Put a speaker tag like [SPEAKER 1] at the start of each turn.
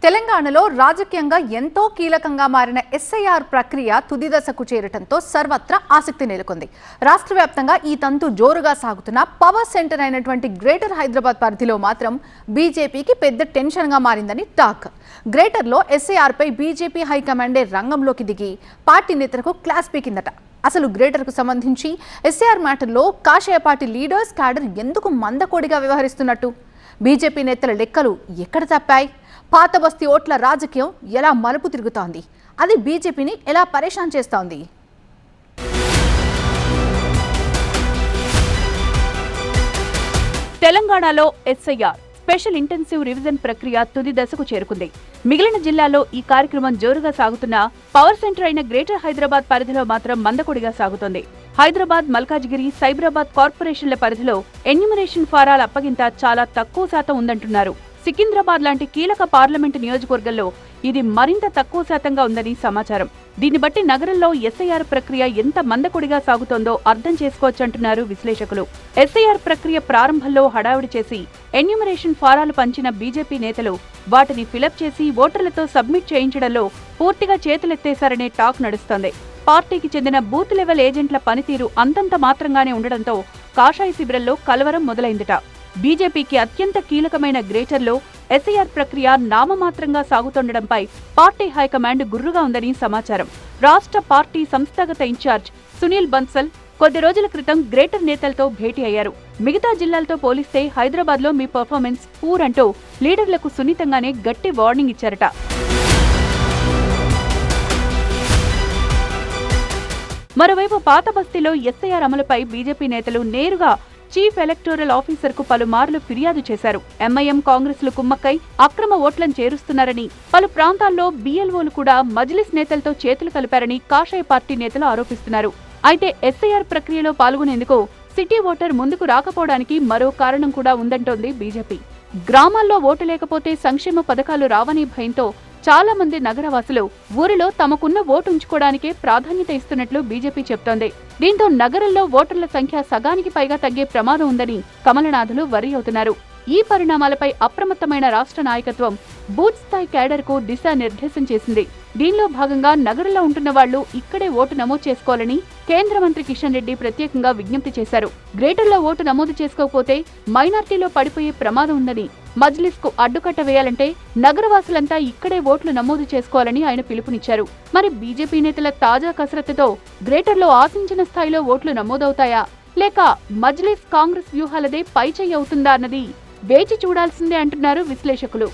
[SPEAKER 1] తెలంగాణలో రాజకీయంగా ఎంతో కీలకంగా మారిన ఎస్ఐఆర్ ప్రక్రియ తుది దశకు చేరటంతో సర్వత్రా ఆసక్తి నెలకొంది. రాష్ట్ర వ్యాప్తంగా ఈ తంతు జోరుగా సాగుతున్న పవర్ సెంటర్ అయినటువంటి గ్రేటర్ హైదరాబాద్ పరిధిలో మాత్రం బీజేపీకి పెద్ద టెన్షన్గా మారిందని టాక్. గ్రేటర్లో ఎస్ఐఆర్ పై బీజేపీ హైకమాండే రంగంలోకి దిగి పార్టీ నేతలకు క్లాస్ పీకిందట. అసలు గ్రేటర్కు సంబంధించి ఎస్ఐఆర్ మ్యాటర్లో కాషాయ పార్టీ లీడర్స్ క్యాడర్ ఎందుకు మందకోడిగా వ్యవహరిస్తున్నట్టు? బీజేపీ నేతల లెక్కలు ఎక్కడ తప్పాయి? పాత బస్తీ ఓట్ల రాజకీయం ఎలా మలుపు తిరుగుతోంది? అది బీజేపీని ఎలా పరేషాన్ చేస్తోంది?
[SPEAKER 2] తెలంగాణలో ఎస్ఐఆర్ స్పెషల్ ఇంటెన్సివ్ రివిజన్ ప్రక్రియ తుది దశకు చేరుకుంది. మిగిలిన జిల్లాల్లో ఈ కార్యక్రమం జోరుగా సాగుతున్న పవర్ సెంటర్ అయిన గ్రేటర్ హైదరాబాద్ పరిధిలో మాత్రం మందకొడిగా సాగుతోంది. హైదరాబాద్, మల్కాజ్గిరి, సైబరాబాద్ కార్పొరేషన్ల పరిధిలో ఎన్యూమరేషన్ ఫారాల అప్పగింత చాలా తక్కువ శాతం ఉందంటున్నారు. సికింద్రాబాద్ లాంటి కీలక పార్లమెంటు నియోజకవర్గంలో ఇది మరింత తక్కువ శాతంగా ఉందని సమాచారం. దీన్ని బట్టి నగరంలో ఎస్ఐఆర్ ప్రక్రియ ఎంత మందకొడిగా సాగుతోందో అర్థం చేసుకోవచ్చంటున్నారు విశ్లేషకులు. ఎస్ఐఆర్ ప్రక్రియ ప్రారంభంలో హడావుడి చేసి ఎన్యూమరేషన్ ఫారాలు పంచిన బీజేపీ నేతలు వాటిని ఫిలప్ చేసి ఓటర్లతో సబ్మిట్ చేయించడంలో పూర్తిగా చేతులెత్తేశారనే టాక్ నడుస్తోంది. పార్టీకి చెందిన బూత్ లెవెల్ ఏజెంట్ల పనితీరు అంతంత మాత్రంగానే ఉండడంతో కాషాయ శిబిరంలో కలవరం మొదలైందట. బీజేపీకి అత్యంత కీలకమైన గ్రేటర్లో ఎస్ఐఆర్ ప్రక్రియ నామమాత్రంగా సాగుతుండటంపై పార్టీ హైకమాండ్ గుర్రుగా ఉందని సమాచారం. రాష్ట్ర పార్టీ సంస్థాగత ఇన్ఛార్జ్ సునీల్ బన్సల్ కొద్ది రోజుల క్రితం గ్రేటర్ నేతలతో భేటీ అయ్యారు. మిగతా జిల్లాలతో పోలిస్తే హైదరాబాద్లో మీ పర్ఫార్మెన్స్ పూర్ అంటూ లీడర్లకు సున్నితంగానే గట్టి వార్నింగ్ ఇచ్చారట. మరోవైపు పాత బస్తీలో ఎస్ఐఆర్ అమలుపై బీజేపీ నేతలు నేరుగా చీఫ్ ఎలక్టోరల్ ఆఫీసర్ కు పలుమార్లు ఫిర్యాదు చేశారు. ఎంఐఎం, కాంగ్రెస్లు కుమ్మక్కై అక్రమ ఓట్లను చేరుస్తున్నారని, పలు ప్రాంతాల్లో బీఎల్ఓలు కూడా మజ్లిస్ నేతలతో చేతులు కలిపారని కాషాయ పార్టీ నేతలు ఆరోపిస్తున్నారు. అయితే ఎస్ఐఆర్ ప్రక్రియలో పాల్గొనేందుకు సిటీ ఓటర్ ముందుకు రాకపోవడానికి మరో కారణం కూడా ఉందంటోంది బీజేపీ. గ్రామాల్లో ఓటు లేకపోతే సంక్షేమ పథకాలు రావని భయంతో చాలా మంది నగరవాసులు ఊరిలో తమకున్న ఓటు ఉంచుకోవడానికే ప్రాధాన్యత ఇస్తున్నట్లు బీజేపీ చెప్తోంది. దీంతో నగరంలో ఓటర్ల సంఖ్య సగానికి పైగా తగ్గే ప్రమాదం ఉందని కమలనాథులు వర్రీ అవుతున్నారు. ఈ పరిణామాలపై అప్రమత్తమైన రాష్ట్ర నాయకత్వం బూత్ స్థాయి క్యాడర్ కు దిశానిర్దేశం చేసింది. దీనిలో భాగంగా నగరంలో ఉంటున్న వాళ్లు ఇక్కడే ఓటు నమోదు చేసుకోవాలని కేంద్ర మంత్రి కిషన్ రెడ్డి ప్రత్యేకంగా విజ్ఞప్తి చేశారు. గ్రేటర్లో ఓటు నమోదు చేసుకోకపోతే మైనార్టీలో పడిపోయే ప్రమాదం ఉందని, మజ్లిస్ కు అడ్డుకట్ట వేయాలంటే నగరవాసులంతా ఇక్కడే ఓట్లు నమోదు చేసుకోవాలని ఆయన పిలుపునిచ్చారు. మరి బీజేపీ నేతల తాజా కసరత్తుతో గ్రేటర్లో ఆశించిన స్థాయిలో ఓట్లు నమోదవుతాయా, లేక మజ్లిస్ కాంగ్రెస్ వ్యూహాలదే పైచేయి అవుతుందా అన్నది వేచి చూడాల్సిందే అంటున్నారు విశ్లేషకులు.